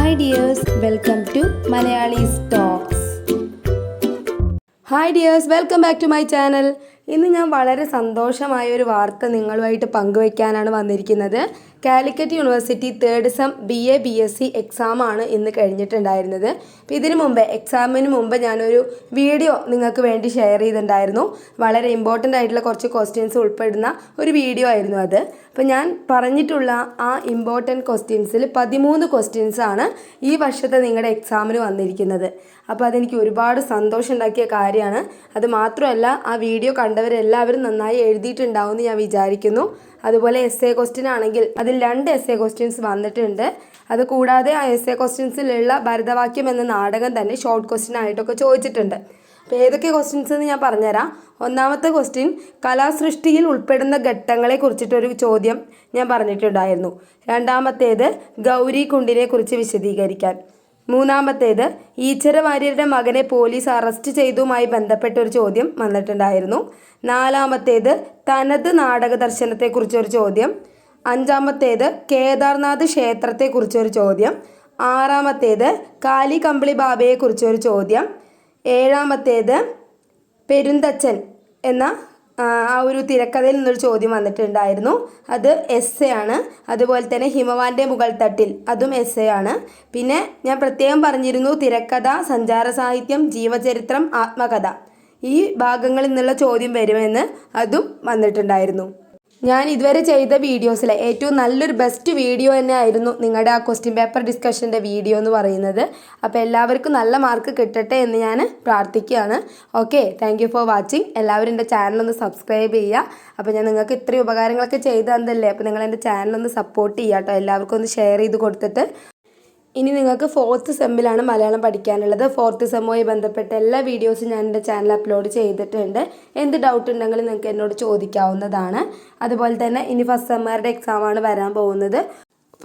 Hi dears, welcome to Malayali's Talks. Hi dears, welcome back to my channel. ഇന്ന് ഞാൻ വളരെ സന്തോഷമായ ഒരു വാർത്ത നിങ്ങളുമായിട്ട് പങ്കുവയ്ക്കാനാണ് വന്നിരിക്കുന്നത്. Calicut university third sem BA BSc എക്സാമാണ് ഇന്ന് കഴിഞ്ഞിട്ടുണ്ടായിരുന്നത്. അപ്പോൾ ഇതിനു മുമ്പ് എക്സാമിന് മുമ്പ് ഞാനൊരു വീഡിയോ നിങ്ങൾക്ക് വേണ്ടി ഷെയർ ചെയ്തിട്ടുണ്ടായിരുന്നു. വളരെ ഇമ്പോർട്ടൻ്റ് ആയിട്ടുള്ള കുറച്ച് ക്വസ്റ്റ്യൻസ് ഉൾപ്പെടുന്ന ഒരു വീഡിയോ ആയിരുന്നു അത്. അപ്പോൾ ഞാൻ പറഞ്ഞിട്ടുള്ള ആ ഇമ്പോർട്ടൻറ്റ് ക്വസ്റ്റ്യൻസിൽ 13 ക്വസ്റ്റ്യൻസ് ആണ് ഈ വർഷത്തെ നിങ്ങളുടെ എക്സാമിന് വന്നിരിക്കുന്നത്. അപ്പോൾ അതെനിക്ക് ഒരുപാട് സന്തോഷം ഉണ്ടാക്കിയ കാര്യമാണ്. അത് മാത്രമല്ല ആ വീഡിയോ കണ്ടവരെല്ലാവരും നന്നായി എഴുതിയിട്ടുണ്ടാവുമെന്ന് ഞാൻ വിചാരിക്കുന്നു. അതുപോലെ എസ്എ ക്വസ്റ്റ്യൻ ആണെങ്കിൽ അതിൽ 2 എസ്എ ക്വസ്റ്റ്യൻസ് വന്നിട്ടുണ്ട്. അതുകൂടാതെ ആ എസ്എ ക്വസ്റ്റ്യൻസിലുള്ള ഭരതവാക്യം എന്ന നാടകം തന്നെ ഷോർട്ട് ക്വസ്റ്റ്യൻ ആയിട്ടൊക്കെ ചോദിച്ചിട്ടുണ്ട്. അപ്പോൾ ഏതൊക്കെ ക്വസ്റ്റ്യൻസ് എന്ന് ഞാൻ പറഞ്ഞുതരാം. ഒന്നാമത്തെ ക്വസ്റ്റ്യൻ കലാസൃഷ്ടിയിൽ ഉൾപ്പെടുന്ന ഘട്ടങ്ങളെ കുറിച്ചിട്ടൊരു ചോദ്യം ഞാൻ പറഞ്ഞിട്ടുണ്ടായിരുന്നു. രണ്ടാമത്തേത് ഗൗരി കുണ്ടിനെ കുറിച്ച് വിശദീകരിക്കാൻ. മൂന്നാമത്തേത് ഈച്ചര വാര്യരുടെ മകനെ പോലീസ് അറസ്റ്റ് ചെയ്തതുമായി ബന്ധപ്പെട്ട ഒരു ചോദ്യം വന്നിട്ടുണ്ടായിരുന്നു. നാലാമത്തേത് തനത് നാടക ദർശനത്തെക്കുറിച്ചൊരു ചോദ്യം. അഞ്ചാമത്തേത് കേദാർനാഥ് ക്ഷേത്രത്തെക്കുറിച്ചൊരു ചോദ്യം. ആറാമത്തേത് കാലി കമ്പിളി ബാബയെക്കുറിച്ചൊരു ചോദ്യം. ഏഴാമത്തേത് പെരുന്തച്ചൻ എന്ന ആ ഒരു തിരക്കഥയിൽ നിന്നൊരു ചോദ്യം വന്നിട്ടുണ്ടായിരുന്നു. അത് എസ്സെ ആണ്. അതുപോലെ തന്നെ ഹിമവാന്റെ മുകൾ തട്ടിൽ അതും എസ്സെ ആണ്. പിന്നെ ഞാൻ പ്രത്യേകം പറഞ്ഞിരുന്നു തിരക്കഥ, സഞ്ചാര സാഹിത്യം, ജീവചരിത്രം, ആത്മകഥ ഈ ഭാഗങ്ങളിൽ നിന്നുള്ള ചോദ്യം വരുമെന്ന്, അതും വന്നിട്ടുണ്ടായിരുന്നു. ഞാൻ ഇതുവരെ ചെയ്ത വീഡിയോസിലെ ഏറ്റവും നല്ലൊരു ബെസ്റ്റ് വീഡിയോ തന്നെ ആയിരുന്നു നിങ്ങളുടെ ആ ക്വസ്റ്റ്യൻ പേപ്പർ ഡിസ്കഷൻ്റെ വീഡിയോ എന്ന് പറയുന്നത്. അപ്പോൾ എല്ലാവർക്കും നല്ല മാർക്ക് കിട്ടട്ടെ എന്ന് ഞാൻ പ്രാർത്ഥിക്കുകയാണ്. Okay, thank you for watching. എല്ലാവരും എൻ്റെ ചാനലൊന്ന് സബ്സ്ക്രൈബ് ചെയ്യുക. അപ്പോൾ ഞാൻ നിങ്ങൾക്ക് ഇത്രയും ഉപകാരങ്ങളൊക്കെ ചെയ്തു തന്നതല്ലേ, അപ്പോൾ നിങ്ങൾ എൻ്റെ ചാനലൊന്ന് സപ്പോർട്ട് ചെയ്യുക കേട്ടോ. എല്ലാവർക്കും ഒന്ന് ഷെയർ ചെയ്ത് കൊടുത്തിട്ട്. ഇനി നിങ്ങൾക്ക് 4th സെമ്മിലാണ് മലയാളം പഠിക്കാനുള്ളത്. 4th സെമ്മുമായി ബന്ധപ്പെട്ട എല്ലാ വീഡിയോസും ഞാൻ എൻ്റെ ചാനൽ അപ്ലോഡ് ചെയ്തിട്ടുണ്ട്. എന്ത് ഡൗട്ട് ഉണ്ടെങ്കിലും നിങ്ങൾക്ക് എന്നോട് ചോദിക്കാവുന്നതാണ്. അതുപോലെ തന്നെ ഇനി ഫസ്റ്റ് സെമ്മുകാരുടെ എക്സാമാണ് വരാൻ പോകുന്നത്.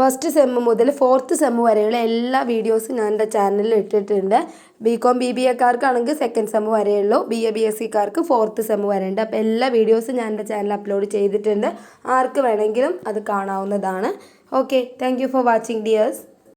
ഫസ്റ്റ് സെമ്മ് മുതൽ 4th സെമ്മ് വരെയുള്ള എല്ലാ വീഡിയോസും ഞാൻ എൻ്റെ ചാനലിൽ ഇട്ടിട്ടുണ്ട്. BCom BBAക്കാർക്കാണെങ്കിൽ 2nd സെമ്മ് വരെയുള്ളൂ. BA BScക്കാർക്ക് 4th സെമ്മ് വരെയുണ്ട്. അപ്പോൾ എല്ലാ വീഡിയോസും ഞാൻ എൻ്റെ ചാനൽ അപ്ലോഡ് ചെയ്തിട്ടുണ്ട്. ആർക്ക് വേണമെങ്കിലും അത് കാണാവുന്നതാണ്. Okay, thank you for watching dears.